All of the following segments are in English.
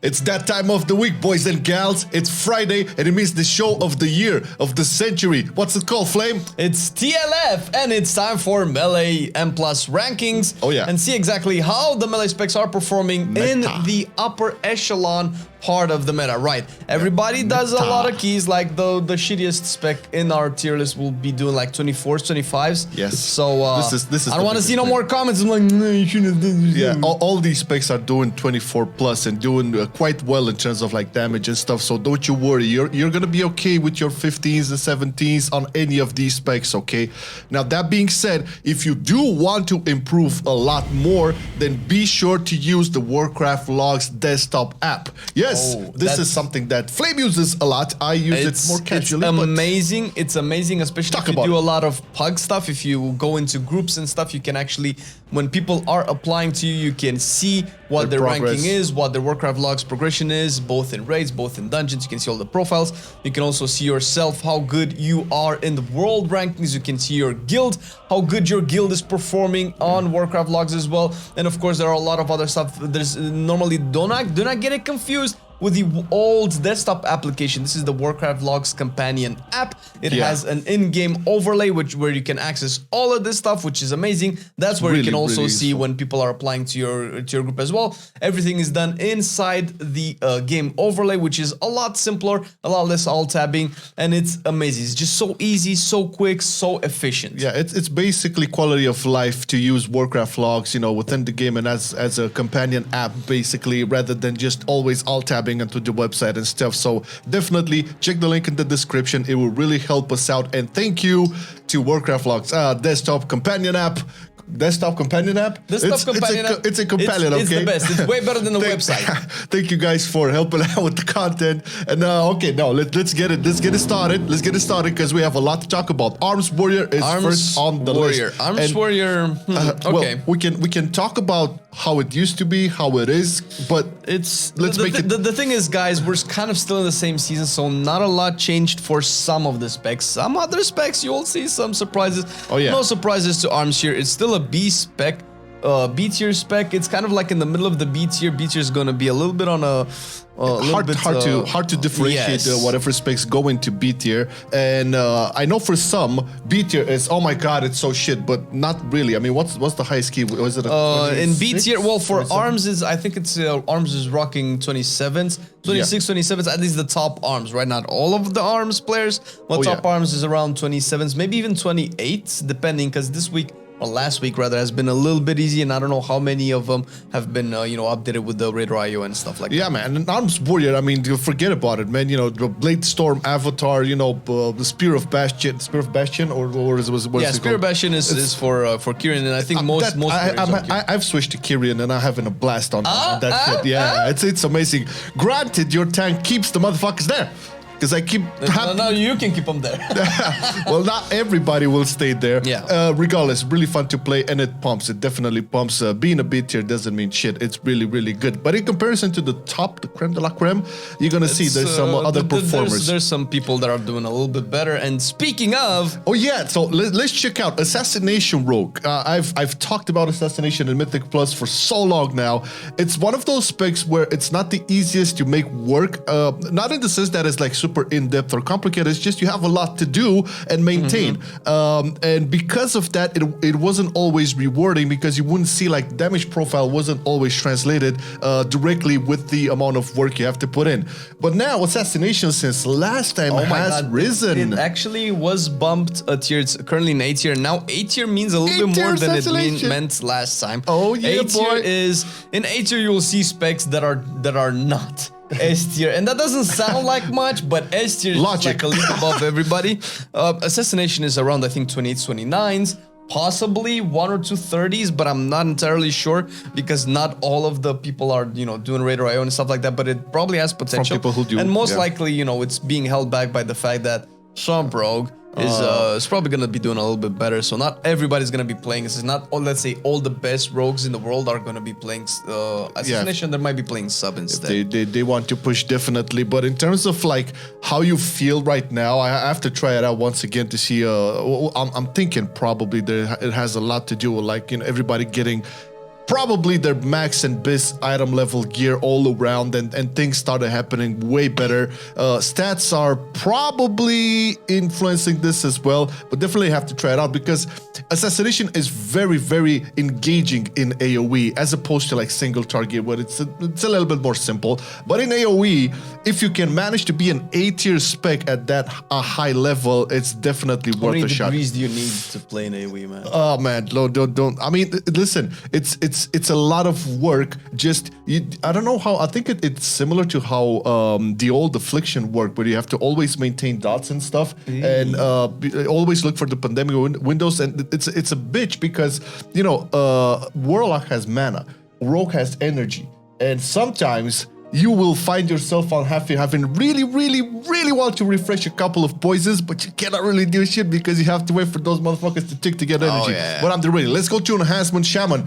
It's that time of the week, boys and gals. It's Friday, and it means the show of the year, of the century. What's it called, Flame? It's TLF, and it's time for Melee M+ rankings. Oh, yeah. And see exactly how the Melee specs are performing in the upper echelon part of the meta. Right, everybody does a lot of keys, like the shittiest spec in our tier list will be doing like 24s, 25s. Yes. So this is I don't want to see no more comments. I'm like, no, you shouldn't have done this. Yeah, all these specs are doing 24 plus and doing quite well in terms of like damage and stuff. So don't you worry, you're gonna be okay with your 15s and 17s on any of these specs. Okay. Now that being said, if you do want to improve a lot more, then be sure to use the Warcraft Logs desktop app. Yes, this is something that Flame uses a lot. I use it more casually. It's amazing. It's amazing, especially if you do a lot of pug stuff. If you go into groups and stuff, you can actually, when people are applying to you, you can see what their ranking is, what their Warcraft Logs progression is, both in raids, both in dungeons. You can see all the profiles. You can also see yourself, how good you are in the world rankings. You can see your guild, how good your guild is performing on Warcraft Logs as well. And of course, there are a lot of other stuff. There's normally, do not get it confused with the old desktop application. This is the Warcraft Logs companion app. It has an in-game overlay where you can access all of this stuff, which is amazing. That's where you can also see when people are applying to your group as well. Everything is done inside the game overlay, which is a lot simpler, a lot less alt-tabbing, and it's amazing. It's just so easy, so quick, so efficient. Yeah, it's basically quality of life to use Warcraft Logs, you know, within the game and as a companion app, basically, rather than just always alt-tabbing onto the website and stuff. So definitely check the link in the description. It will really help us out. And thank you to Warcraft Logs desktop companion app. Desktop companion app? It's a companion, okay? It's the best. It's way better than the website. Thank you guys for helping out with the content. And okay, now let's get it started. Let's get it started because we have a lot to talk about. Arms Warrior is first on the list. Arms Warrior. Okay. Well, we can talk about how it used to be, how it is, but the thing is, guys, we're kind of still in the same season, so not a lot changed for some of the specs. Some other specs you'll see some surprises. Oh yeah. No surprises to Arms here. It's still a B spec, B tier spec. It's kind of like in the middle of the B tier. B tier is going to be a little bit on a hard to differentiate whatever specs go into B tier. And I know for some B tier is, oh my god, it's so shit, but not really. I mean, what's the highest key? Was it in B tier? Well, for Arms is, I think it's Arms is rocking 27s, 26, 27s. At least the top Arms, right? Not all of the Arms players, but top Arms is around 27s, maybe even 28s, depending. Because this week, or last week rather, has been a little bit easy, and I don't know how many of them have been, you know, updated with the Radar IO and stuff like that. Yeah, man, and Arms Warrior, I mean, you forget about it, man. You know, the Blade Storm Avatar, you know, the Spear of Bastion, or is it? Yeah, Spear of Bastion is for Kyrian, and I think most I've switched to Kyrian, and I'm having a blast on that shit. Yeah, it's amazing. Granted, your tank keeps the motherfuckers there. Because I keep... No, you can keep them there. Well, not everybody will stay there. Yeah. Regardless, really fun to play, and it pumps. It definitely pumps. Being a B tier doesn't mean shit. It's really, really good. But in comparison to the top, the creme de la creme, you're going to see there's some other performers. There's some people that are doing a little bit better. And speaking of... Oh, yeah. So let's check out Assassination Rogue. I've talked about Assassination in Mythic Plus for so long now. It's one of those specs where it's not the easiest to make work. Not in the sense that it's like super in-depth or complicated. It's just you have a lot to do and maintain. And because of that, it wasn't always rewarding, because you wouldn't see, like, damage profile wasn't always translated directly with the amount of work you have to put in. But now Assassination, since last time, has risen. It actually was bumped a tier. It's currently in A tier. Now A tier means a little bit more than it meant last time. Oh yeah, A tier is, in A tier you will see specs that are not S tier, and that doesn't sound like much, but S tier is like a league above everybody. Assassination is around, I think, 28s, 29s, possibly 1 or 2 30s, but I'm not entirely sure, because not all of the people are, you know, doing Radar IO and stuff like that, but it probably has potential. From people who do, and most likely, you know, it's being held back by the fact that Swamp Rogue is probably going to be doing a little bit better. So not everybody's going to be playing. This is not, let's say, all the best rogues in the world are going to be playing Assassination. They might be playing sub instead. They want to push, definitely. But in terms of like how you feel right now, I have to try it out once again to see. I'm thinking probably it has a lot to do with, like, you know, everybody getting probably their max and bis item level gear all around, and things started happening way better. Stats are probably influencing this as well, but definitely have to try it out because Assassination is very, very engaging in AoE as opposed to like single target where it's a little bit more simple. But in AoE, if you can manage to be an A tier spec at that high level, it's definitely worth a shot. How many degrees do you need to play in AoE, man? Oh man, no, don't. I mean, listen, it's a lot of work. Just I don't know how. I think it's similar to how the old Affliction worked, where you have to always maintain dots and stuff, and always look for the pandemic windows. And it's a bitch because you know Warlock has mana, Rogue has energy, and sometimes you will find yourself on having really want to refresh a couple of poisons, but you cannot really do shit because you have to wait for those motherfuckers to tick to get energy. Yeah. But I'm ready. Let's go to Enhancement Shaman.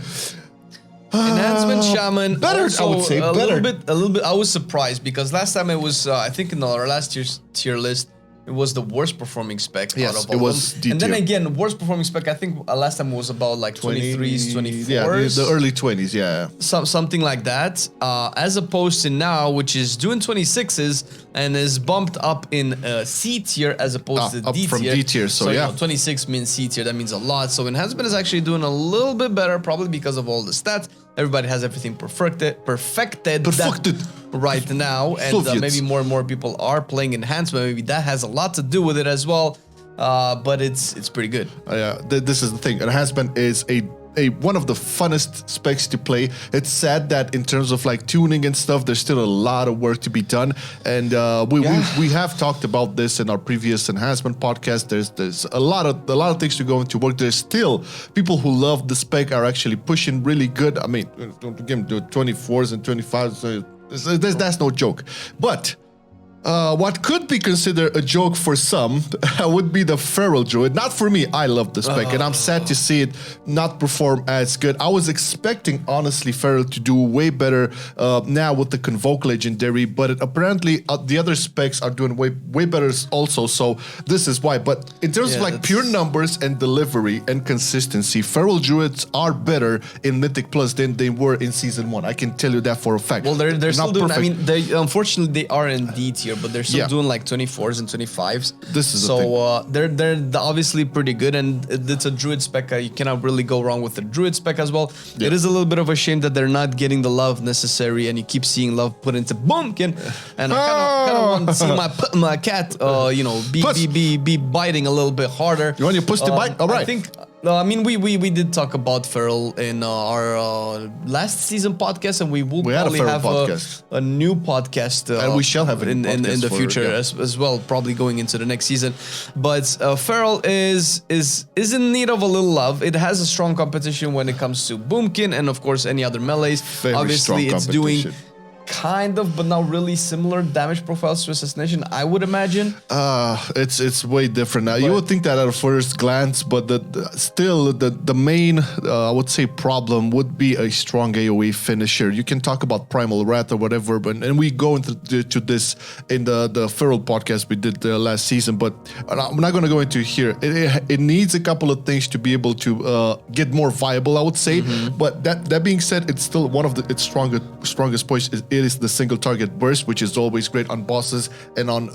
Enhancement Shaman, better, also, I would say, a better. little bit. I was surprised because last time it was, I think in our last year's tier list, it was the worst performing spec out of all it was of them. And then again, worst performing spec, I think last time was about like 23s, 24s. Yeah, the early 20s, yeah. Something like that. As opposed to now, which is doing 26s and is bumped up in C tier as opposed to D tier. From D tier, so yeah. You know, 26 means C tier, that means a lot. So Enhancement is actually doing a little bit better, probably because of all the stats. Everybody has everything perfected right now, and maybe more and more people are playing Enhancement. Maybe that has a lot to do with it as well. But it's pretty good. Yeah, this is the thing. Enhancement is one of the funnest specs to play. It's sad that in terms of like tuning and stuff, there's still a lot of work to be done. And we have talked about this in our previous Enhancement podcast. There's a lot of things to go into work. There's still people who love the spec are actually pushing really good. I mean, don't give them 24s and 25s. So that's no joke. But what could be considered a joke for some would be the Feral Druid. Not for me. I love the spec, and I'm sad to see it not perform as good. I was expecting, honestly, Feral to do way better now with the Convoke Legendary, but apparently the other specs are doing way better also, so this is why. But in terms of like pure numbers and delivery and consistency, Feral Druids are better in Mythic Plus than they were in Season 1. I can tell you that for a fact. Well, they're still doing, perfect. I mean, they unfortunately they are in D tier, but they're still doing like 24s and 25s. This is the thing. They're obviously pretty good, and it's a Druid spec. You cannot really go wrong with the Druid spec as well. Yeah. It is a little bit of a shame that they're not getting the love necessary, and you keep seeing love put into Boomkin. And I kind of want to see my cat, be biting a little bit harder. You want your puss to bite? All right. I think. I mean, we did talk about Feral in our last season podcast, and we will probably have a new podcast, and we shall have in the future as well, probably going into the next season. But Feral is in need of a little love. It has a strong competition when it comes to Boomkin and of course any other melees. Obviously, it's doing kind of, but not really similar damage profiles to Assassination, I would imagine. It's way different now. You would think that at first glance, but the main I would say problem would be a strong AoE finisher. You can talk about Primal Wrath or whatever, and we go into this in the Feral podcast we did last season, but I'm not going to go into here. It needs a couple of things to be able to get more viable, I would say. But that being said, it's still one of its strongest points. It is the single target burst, which is always great on bosses and on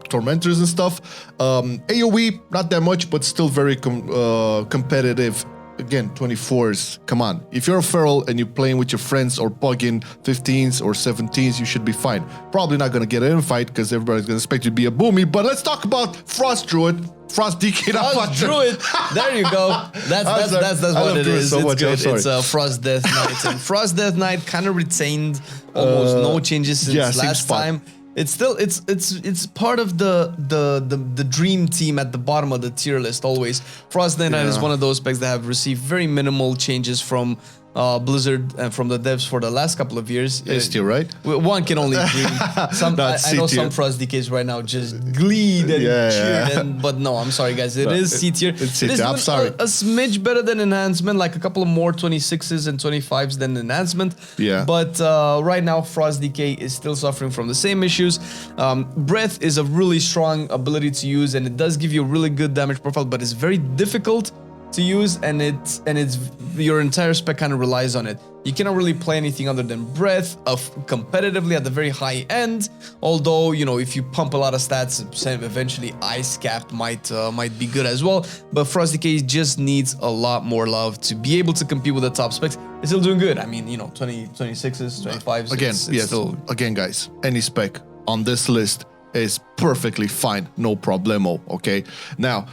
tormentors and stuff. AoE, not that much, but still very competitive. Again, 24s, come on. If you're a Feral and you're playing with your friends or bugging 15s or 17s, you should be fine. Probably not going to get an invite because everybody's going to expect you to be a boomy, but let's talk about Frost Druid. Frost DK. Frost Druid. There you go. That's what it is. So it's good. It's Frost Death Knight. And Frost Death Knight kind of retained almost no changes since last time. It's still it's part of the dream team at the bottom of the tier list always. Frost Death Knight is one of those specs that have received very minimal changes from Blizzard and from the devs for the last couple of years. It's still right. One can only dream. I know some Frost DKs right now just gleed and cheered, but no, I'm sorry guys, it is C tier. It's C tier. I'm sorry. A smidge better than Enhancement, like a couple of more 26s and 25s than Enhancement. Yeah. But right now, Frost DK is still suffering from the same issues. Breath is a really strong ability to use, and it does give you a really good damage profile, but it's very difficult to use, and it's your entire spec kind of relies on it. You cannot really play anything other than breath of competitively at the very high end. Although, you know, if you pump a lot of stats, eventually Ice Capped might be good as well. But Frost DK just needs a lot more love to be able to compete with the top specs. It's still doing good. I mean, you know, 26s, 25s. Again, it's still... Again, guys, any spec on this list is perfectly fine, no problemo, okay? Now,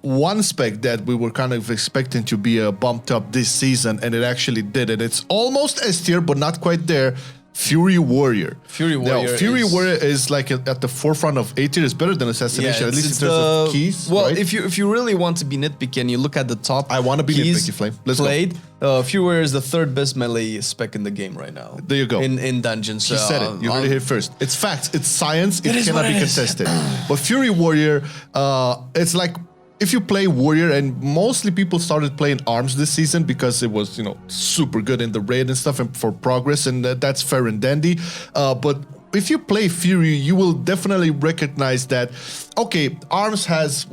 one spec that we were kind of expecting to be bumped up this season, and it actually did it. It's almost S tier, but not quite there. Fury Warrior. Warrior is like at the forefront of A tier. It's better than Assassination, at least in terms of keys. Well, right? if you really want to be nitpicky and you look at the top, I want to be nitpicky, Flame. Let's played. Fury Warrior is the third best melee spec in the game right now. There you go. In dungeons. You said it. You heard it here first. It's facts. It's science. It cannot be contested. But Fury Warrior, it's like, if you play Warrior, and mostly people started playing Arms this season because it was, you know, super good in the raid and stuff and for progress, and that's fair and dandy. But if you play Fury, you will definitely recognize that, okay, Arms has,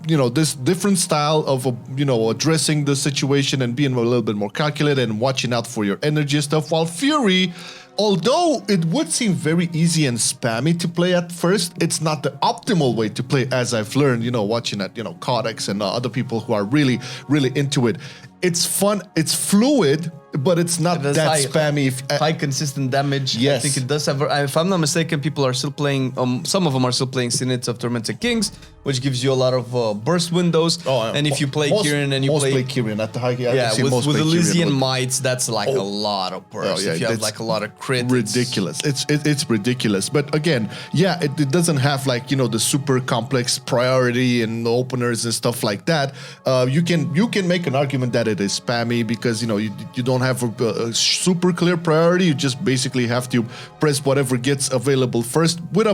you know, this different style of, you know, addressing the situation and being a little bit more calculated and watching out for your energy and stuff, while Fury, although it would seem very easy and spammy to play at first, it's not the optimal way to play, as I've learned, you know, watching at, you know, Codex and other people who are really, really into it. It's fun, it's fluid, but it's not that spammy. High consistent damage. Yes. I think it does have, if I'm not mistaken, people are still playing, some of them are still playing Synods of Tormented Kings, which gives you a lot of burst windows. And if you play Kieran and you play Kieran at the high, with Elysian Mites, that's like a lot of burst. If you have like a lot of crit, ridiculous. It's ridiculous. But again, yeah, it doesn't have like, you know, the super complex priority and openers and stuff like that. You can make an argument that it is spammy because, you know, you don't have a super clear priority. You just basically have to press whatever gets available first with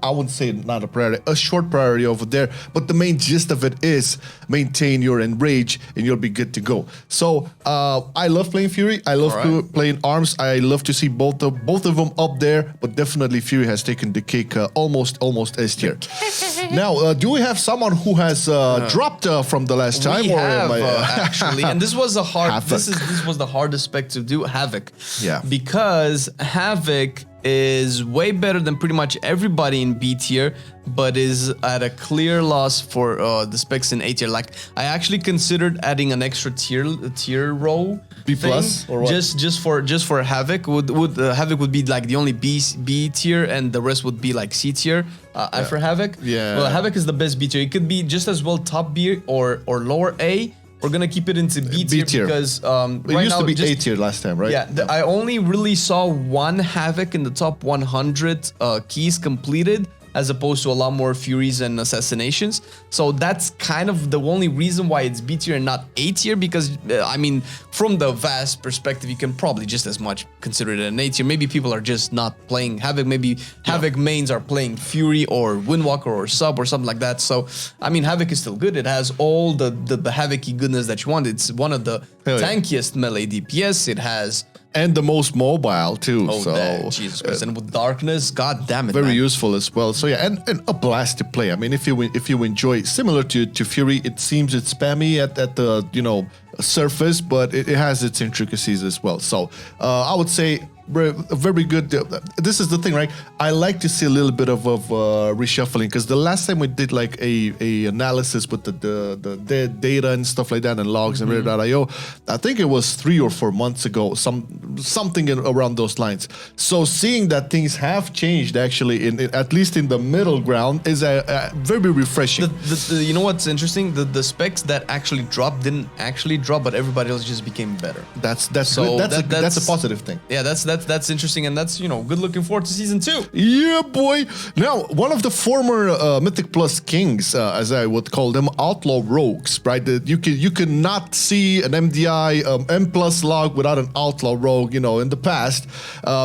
I wouldn't say not a priority, a short priority over there. But the main gist of it is maintain your enrage and you'll be good to go. So I love playing Fury. I love playing Arms. I love to see both of them up there. But definitely Fury has taken the cake, almost S tier. Now, do we have someone who has dropped from the last time? We have actually, and this was a hard. This was the hardest spec to do. Havoc. Yeah. Because Havoc is way better than pretty much everybody in B tier, but is at a clear loss for the specs in A tier. Like, I actually considered adding an extra tier row. B plus or what? Just for Havoc. Havoc would be like the only B tier, and the rest would be like C tier. For Havoc. Yeah. Well, Havoc is the best B tier. It could be just as well top B or lower A. We're gonna keep it into B tier because it used to be A tier last time, right? Yeah, I only really saw one Havoc in the top 100 keys completed, as opposed to a lot more Furies and Assassinations. So that's kind of the only reason why it's B tier and not A tier, because I mean, from the vast perspective, you can probably just as much consider it an A tier. Maybe people are just not playing Havoc. Maybe Havoc mains are playing Fury or Windwalker or Sub or something like that. So, I mean, Havoc is still good. It has all the Havoc-y goodness that you want. It's one of the tankiest melee DPS. It has... And the most mobile too. Oh, so Jesus Christ! And with darkness, god damn it, very useful as well. So yeah, and a blast to play. I mean, if you enjoy, similar to Fury, it seems it's spammy at the, you know, surface, but it has its intricacies as well. So I would say very good. This is the thing, right? I like to see a little bit of reshuffling, because the last time we did like a analysis with the data and stuff like that and logs and Reddit.io, I think it was 3 or 4 months ago, something around those lines. So seeing that things have changed actually, at least in the middle ground, is very refreshing. You know what's interesting? The specs that actually dropped didn't actually drop, but everybody else just became better. That's good. That's a positive thing. Yeah, that's interesting, and that's, you know, good. Looking forward to season 2. Yeah, boy. Now, one of the former Mythic Plus kings, as I would call them, Outlaw rogues, right? You cannot see an MDI M plus log without an Outlaw rogue, you know, in the past,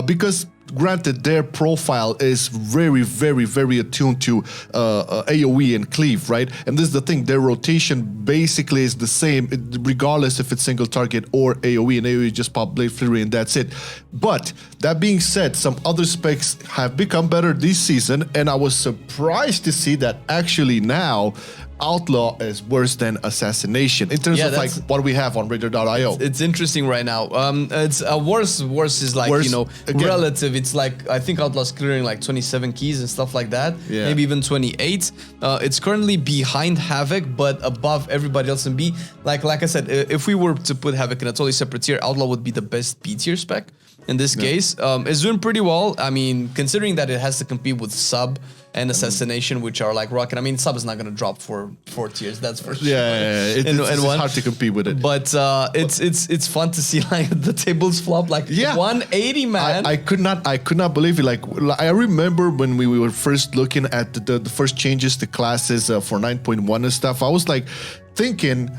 because granted, their profile is very, very, very attuned to AoE and cleave, right? And this is the thing, their rotation basically is the same, regardless if it's single target or AoE, and AoE just pop Blade Fury and that's it. But that being said, some other specs have become better this season, and I was surprised to see that actually now Outlaw is worse than Assassination in terms of like what we have on Radar.io. It's interesting right now. It's worse is like, you know, again, relative. It's like, I think Outlaw's clearing like 27 keys and stuff like that. Yeah. Maybe even 28. It's currently behind Havoc, but above everybody else in B. Like I said, if we were to put Havoc in a totally separate tier, Outlaw would be the best B tier spec in this case. It's doing pretty well. I mean, considering that it has to compete with Sub and Assassination, which are like rocking. I mean, Sub is not going to drop for 4 tiers, that's for sure. Yeah. It's hard to compete with it. But it's fun to see like the tables flop like 180, man. I could not believe it. Like I remember when we were first looking at the first changes to classes for 9.1 and stuff. I was like thinking,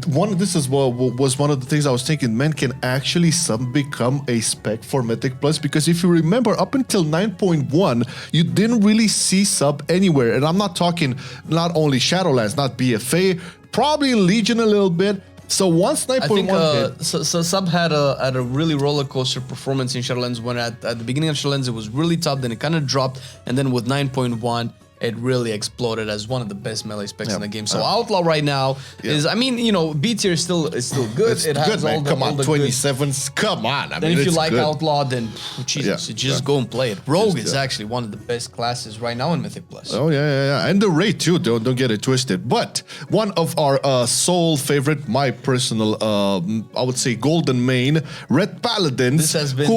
was one of the things I was thinking, man, can actually Sub become a spec for Mythic Plus? Because if you remember, up until 9.1, you didn't really see Sub anywhere. And I'm not talking not only Shadowlands, not BFA, probably Legion a little bit. So once 9.1 hit, so Sub had a really roller coaster performance in Shadowlands when at the beginning of Shadowlands it was really top, then it kind of dropped, and then with 9.1 it really exploded as one of the best melee specs in the game. So Outlaw right now is, I mean, you know, B tier is still good. It has good, all the, come on, all the 27s. Come on. I then mean, if you like good. Outlaw, then Jesus, just go and play it. Rogue is actually one of the best classes right now in Mythic Plus. Oh yeah. And the raid too. Don't get it twisted. But one of our sole favorite, my personal, I would say golden main, Red Paladins. This has been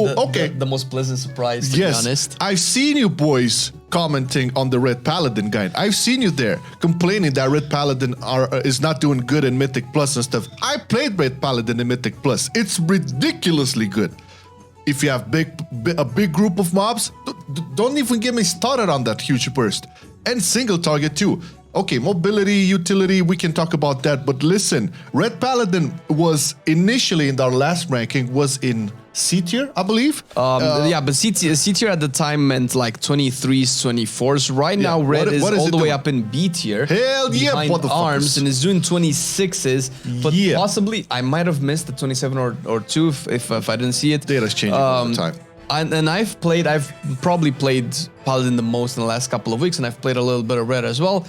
the most pleasant surprise, to be honest. I've seen you boys commenting on the Red Paladin guide. I've seen you there complaining that Red Paladin is not doing good in Mythic Plus and stuff. I played Red Paladin in Mythic Plus. It's ridiculously good. If you have a big group of mobs, don't even get me started on that huge burst. And single target too. Okay, mobility, utility, we can talk about that. But listen, Red Paladin was initially in our last ranking was in C tier, I believe. But C tier at the time meant like 23s, 24s. Right now, Red is all the way up in B tier. Hell yeah, behind Arms, and is doing 26s. But possibly, I might have missed the 27 or 2 if I didn't see it. Data's changing all the time. And I've probably played Paladin the most in the last couple of weeks, and I've played a little bit of Red as well.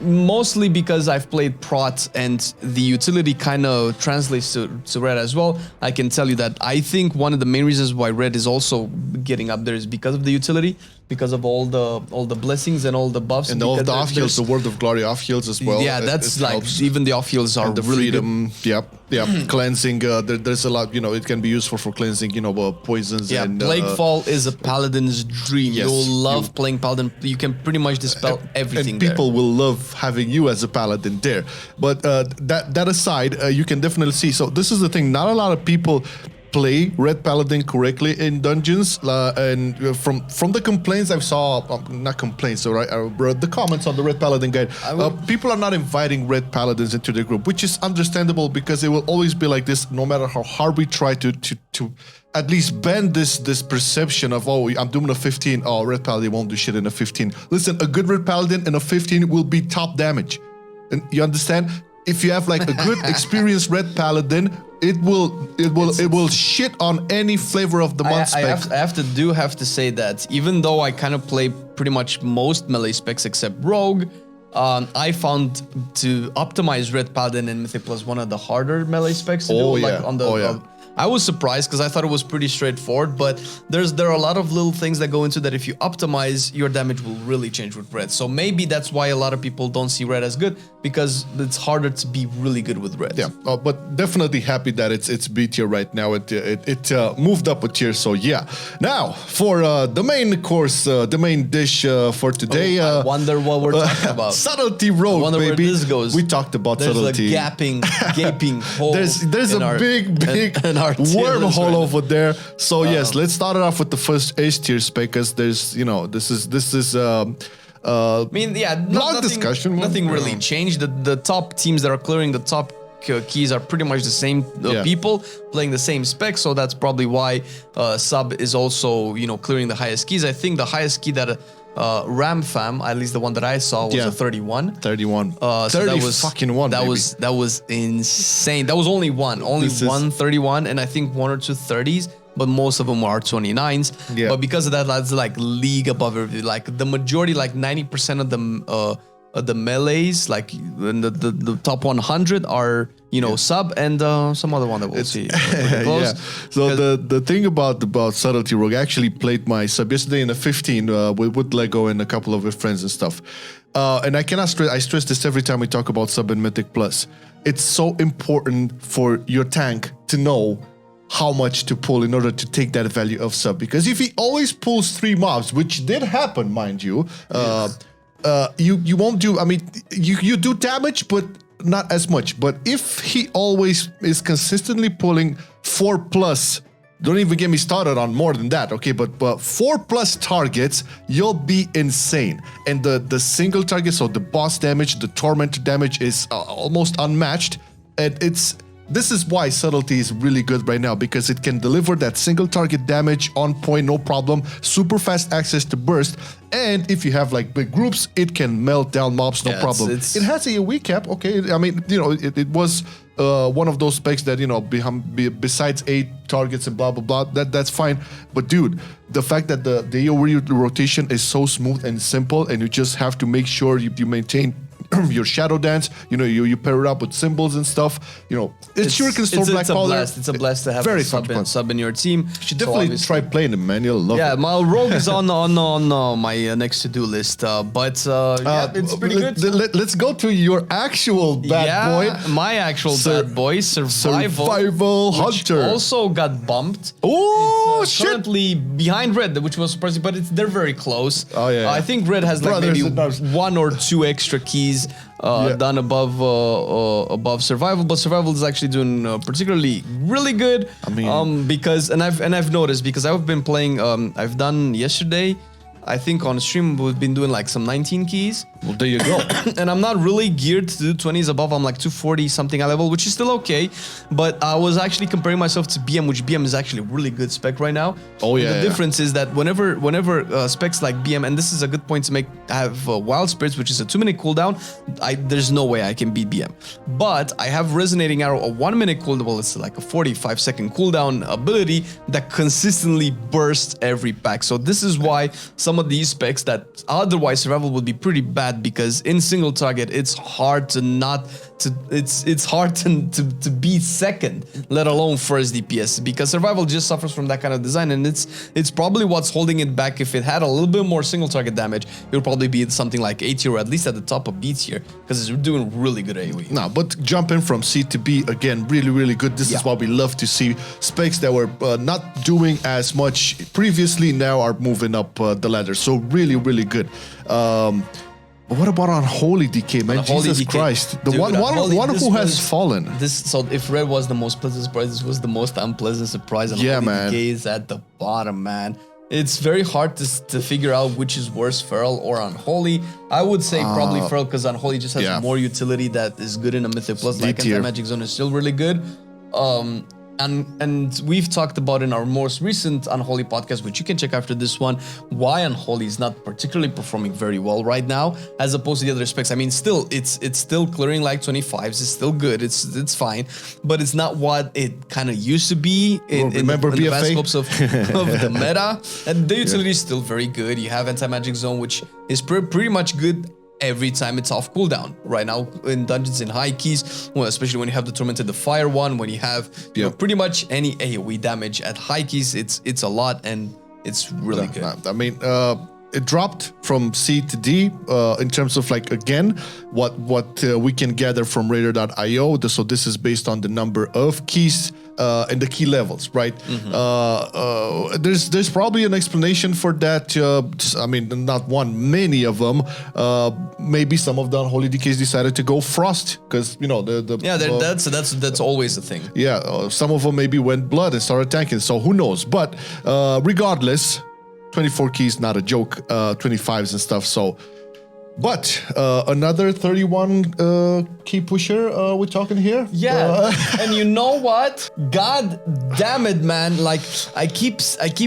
Mostly because I've played Prot, and the utility kind of translates to Red as well. I can tell you that I think one of the main reasons why Red is also getting up there is because of the utility, because of all the blessings and all the buffs. And all the off heals, the World of Glory off heals as well. Yeah, that's like helps. Even the off heals are and the really freedom. Good. Yeah, cleansing. There's a lot. You know, it can be useful for cleansing. You know, poisons. Yeah, and Plaguefall is a Paladin's dream. Yes, You'll love playing Paladin. You can pretty much dispel everything. And people will love having you as a Paladin there. But that aside, you can definitely see. So this is the thing. Not a lot of people play Red Paladin correctly in dungeons, and from the complaints I saw, not complaints, all right, the comments on the Red Paladin guide, people are not inviting Red Paladins into the group, which is understandable because it will always be like this, no matter how hard we try to at least bend this perception of, oh, I'm doing a 15, oh, Red Paladin won't do shit in a 15. Listen, a good Red Paladin in a 15 will be top damage, and you understand? If you have like a good experienced Red Paladin, it will shit on any flavor of the month spec. I have to say that even though I kind of play pretty much most melee specs except Rogue, I found to optimize Red Paladin in Mythic Plus one of the harder melee specs to do. Like on the I was surprised because I thought it was pretty straightforward, but there are a lot of little things that go into that. If you optimize, your damage will really change with Red. So maybe that's why a lot of people don't see Red as good, because it's harder to be really good with Red. Yeah, but definitely happy that it's B tier right now. It moved up a tier, so yeah. Now for the main course, the main dish for today. I wonder what we're talking about. Subtlety Rogue, I wonder baby. Where this goes. We talked about Subtlety. There's a gaping hole. There's a big wormhole over there. So yes, let's start it off with the first S tier spec, because there's, you know, this is I mean, yeah, discussion. Nothing really changed. The top teams that are clearing the top keys are pretty much the same people playing the same spec, so that's probably why Sub is also, you know, clearing the highest keys. I think the highest key that Ram Fam, at least the one that I saw, was a 31. 31. So that was fucking one. That was insane. That was only one 31, and I think 1 or 2 30s. But most of them are 29s. Yeah. But because of that, that's like league above everything. Like the majority, like 90% of them the melees, like in the top 100 are, you know, sub and some other one that we'll see. Yeah. So the thing about Subtlety Rogue, I actually played my sub yesterday in a 15 with Lego and a couple of friends and stuff. And I cannot stress, I stress this every time we talk about sub and Mythic Plus. It's so important for your tank to know how much to pull in order to take that value of sub. Because if he always pulls 3 mobs, which did happen, mind you, you won't do, I mean, you do damage, but not as much. But if he always is consistently pulling 4+, don't even get me started on more than that, okay? But 4+ targets, you'll be insane. And the single target, so the boss damage, the torment damage is almost unmatched. And this is why Subtlety is really good right now, because it can deliver that single target damage on point, no problem, super fast access to burst, and if you have like big groups, it can melt down mobs, no problem. It has a AoE cap, okay, I mean, you know, it was one of those specs that, you know, besides 8 targets and blah, blah, blah, that's fine. But dude, the fact that the AoE rotation is so smooth and simple, and you just have to make sure you maintain your shadow dance, you know, you pair it up with symbols and stuff, you know, it's Black Powder. It's a blast to have a sub in your team. You should definitely try playing him, man. You'll love it. Yeah, my Rogue is on my next to-do list, but yeah, it's pretty good. Let's go to your actual bad boy. My actual bad boy, Survival Hunter. Which also got bumped. Oh, shit. Currently behind Red, which was surprising, but they're very close. Oh, yeah. I think Red has like maybe 1 or 2 extra keys done above Survival, but Survival is actually doing particularly really good. I mean, because I've noticed, because I've been playing. I've done yesterday, I think on stream we've been doing like some 19 keys. Well, there you go. And I'm not really geared to do 20s above. I'm like 240 something high level, which is still okay. But I was actually comparing myself to BM, which BM is actually a really good spec right now. Oh yeah. And the difference is that whenever specs like BM, and this is a good point to make, have Wild Spirits, which is a 2-minute cooldown. There's no way I can beat BM. But I have Resonating Arrow, a 1-minute cooldown. Well, it's like a 45-second cooldown ability that consistently bursts every pack. So this is why some of these specs that otherwise Survival would be pretty bad, because in single target it's hard to be second, let alone first DPS, because Survival just suffers from that kind of design, and it's probably what's holding it back. If it had a little bit more single target damage, it would probably be something like A tier, or at least at the top of B tier, because it's doing really good AoE. No, but jumping from C to B, again, really good. This is what we love to see. Specs that were not doing as much previously now are moving up the ladder, so really good. What about Unholy DK, man? Jesus Christ. The one who has fallen. So if Red was the most pleasant surprise, this was the most unpleasant surprise. Unholy DK is at the bottom, man. It's very hard to figure out which is worse, Feral or Unholy. I would say probably Feral, because Unholy just has more utility that is good in a Mythic Plus. Like Anti-Magic Zone is still really good. And we've talked about in our most recent Unholy podcast, which you can check after this one, why Unholy is not particularly performing very well right now, as opposed to the other specs. I mean, still, it's still clearing like 25s. It's still good. It's fine, but it's not what it kind of used to be in the vast scopes of the meta. And the utility is still very good. You have Anti-Magic Zone, which is pretty much good every time it's off cooldown. Right now in dungeons in high keys, well, especially when you have the Tormented the Fire one, when you have you know, pretty much any AoE damage at high keys, it's a lot, and it's really good. I mean, it dropped from C to D in terms of like, again, what we can gather from Radar.io. So this is based on the number of keys and the key levels, right? There's probably an explanation for that. I mean, not one, many of them. Maybe some of the Unholy DKs decided to go Frost, because you know that's always a thing. Yeah, some of them maybe went Blood and started tanking. So who knows? But regardless, 24 keys, not a joke. 25s and stuff. So. But another 31 key pusher we're talking here. Yeah, and you know what? God damn it, man! Like I keep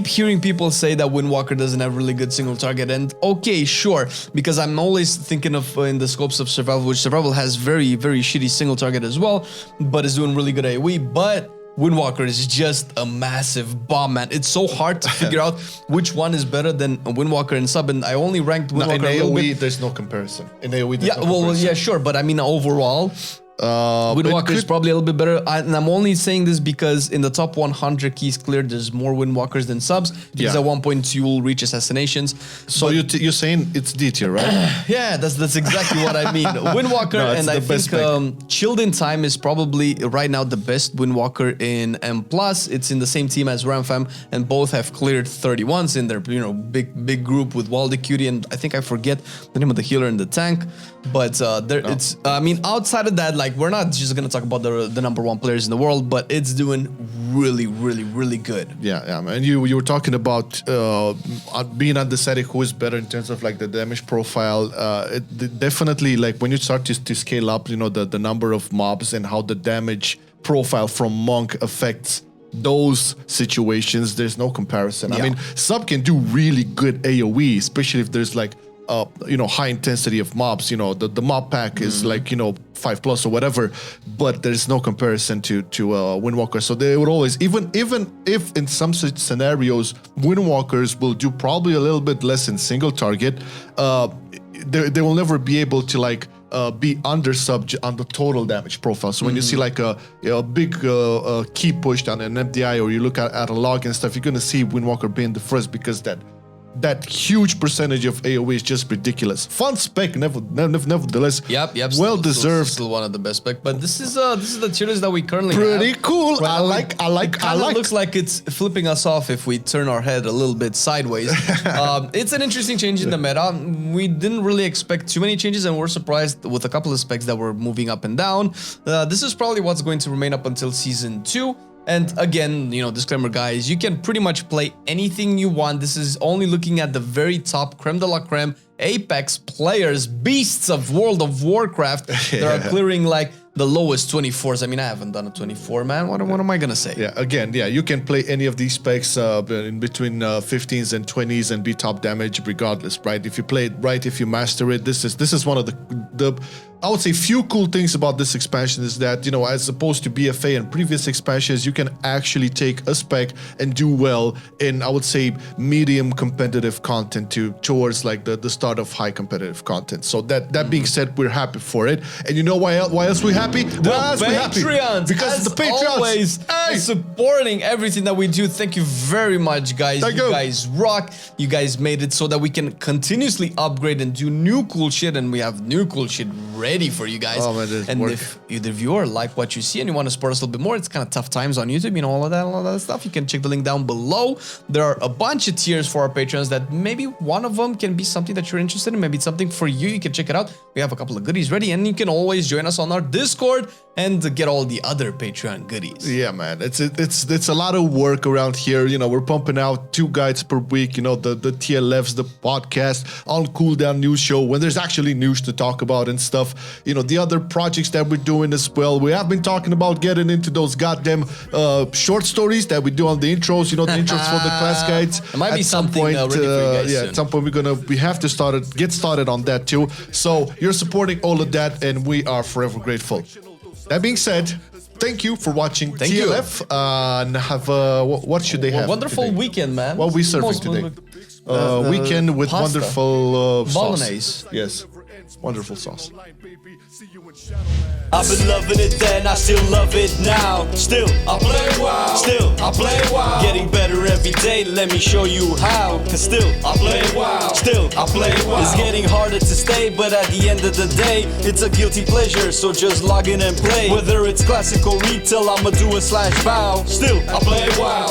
hearing people say that Windwalker doesn't have really good single target, and okay, sure, because I'm always thinking of in the scopes of Survival, which Survival has very shitty single target as well, but is doing really good AoE. But Windwalker is just a massive bomb, man. It's so hard to figure out which one is better than a Windwalker in sub, and I only ranked Windwalker in a little AoE, bit. there's no comparison. In AoE, there's Yeah, no comparison. yeah, sure, but I mean overall, Windwalker is probably a little bit better, and I'm only saying this because in the top 100 keys cleared, there's more Windwalkers than subs, because at one point you will reach Assassinations. So you're saying it's D tier, right? Yeah, that's exactly what I mean. Windwalker, and I think Chilled in Time is probably right now the best Windwalker in M+. It's in the same team as Ramfam, and both have cleared 31s in their big group with Walde Cutie, and I think I forget the name of the healer in the tank. But it's I mean, outside of that, like, we're not just gonna talk about the #1 players in the world, but it's doing really good. Yeah, and you were talking about being undecided who is better in terms of like the damage profile. Definitely, like when you start to scale up, the number of mobs and how the damage profile from Monk affects those situations, there's no comparison. I mean, sub can do really good AoE, especially if there's like high intensity of mobs. The mob pack is like 5+ or whatever, but there's no comparison to Windwalker. So they would always, even if in some such scenarios Windwalkers will do probably a little bit less in single target, they will never be able to like be under sub on the total damage profile. So when you see like a big key pushed on an MDI, or you look at a log and stuff, you're gonna see Windwalker being the first, because that huge percentage of AoE is just ridiculous. Fun spec, nevertheless. Yep. Well deserved. Still one of the best spec. But this is the tier list that we currently pretty have. cool. Right, I like. It looks like it's flipping us off if we turn our head a little bit sideways. It's an interesting change in the meta. We didn't really expect too many changes, and we're surprised with a couple of specs that were moving up and down. This is probably what's going to remain up until Season 2. And again, disclaimer, guys, you can pretty much play anything you want. This is only looking at the very top creme de la creme Apex players, beasts of World of Warcraft that are clearing like the lowest 24s. I mean, I haven't done a 24, man. What am I gonna say? Yeah, again, you can play any of these specs in between 15s and 20s and be top damage regardless, right? If you play it right, if you master it, this is one of the I would say few cool things about this expansion is that, as opposed to BFA and previous expansions, you can actually take a spec and do well in, I would say, medium competitive content towards like the start of high competitive content. So that being said, we're happy for it. And you know why else we're happy? The Patreons! Because the Patreons! Always supporting everything that we do. Thank you very much, guys. You guys rock. You guys made it so that we can continuously upgrade and do new cool shit, and we have new cool shit ready for you guys. And if either of you like what you see and you want to support us a little bit more, it's kind of tough times on YouTube, all of that stuff. You can check the link down below. There are a bunch of tiers for our patrons that maybe one of them can be something that you're interested in. Maybe it's something for you. You can check it out. We have a couple of goodies ready, and you can always join us on our Discord and get all the other Patreon goodies. Yeah, man, it's a lot of work around here. We're pumping out 2 guides per week. The TLFs, the podcast, on Cooldown news show when there's actually news to talk about and stuff. The other projects that we're doing as well. We have been talking about getting into those goddamn short stories that we do on the intros. The intros for the class guides. It might be something ready for you guys soon. At some point we have to get started on that too. So you're supporting all of that, and we are forever grateful. That being said, thank you for watching TLF. And have what should they have? Wonderful today? Weekend, man. What are we serving today? Weekend with pasta. Wonderful bolognese. Sauce. Yes, wonderful sauce. I've been loving it then, I still love it now. Still, I play WoW. Still, I play WoW. Getting better every day, let me show you how. Cause still, I play WoW. Still, I play WoW. It's getting harder to stay, but at the end of the day, it's a guilty pleasure, so just log in and play. Whether it's classic or retail, I'ma do a /bow. Still, I play WoW.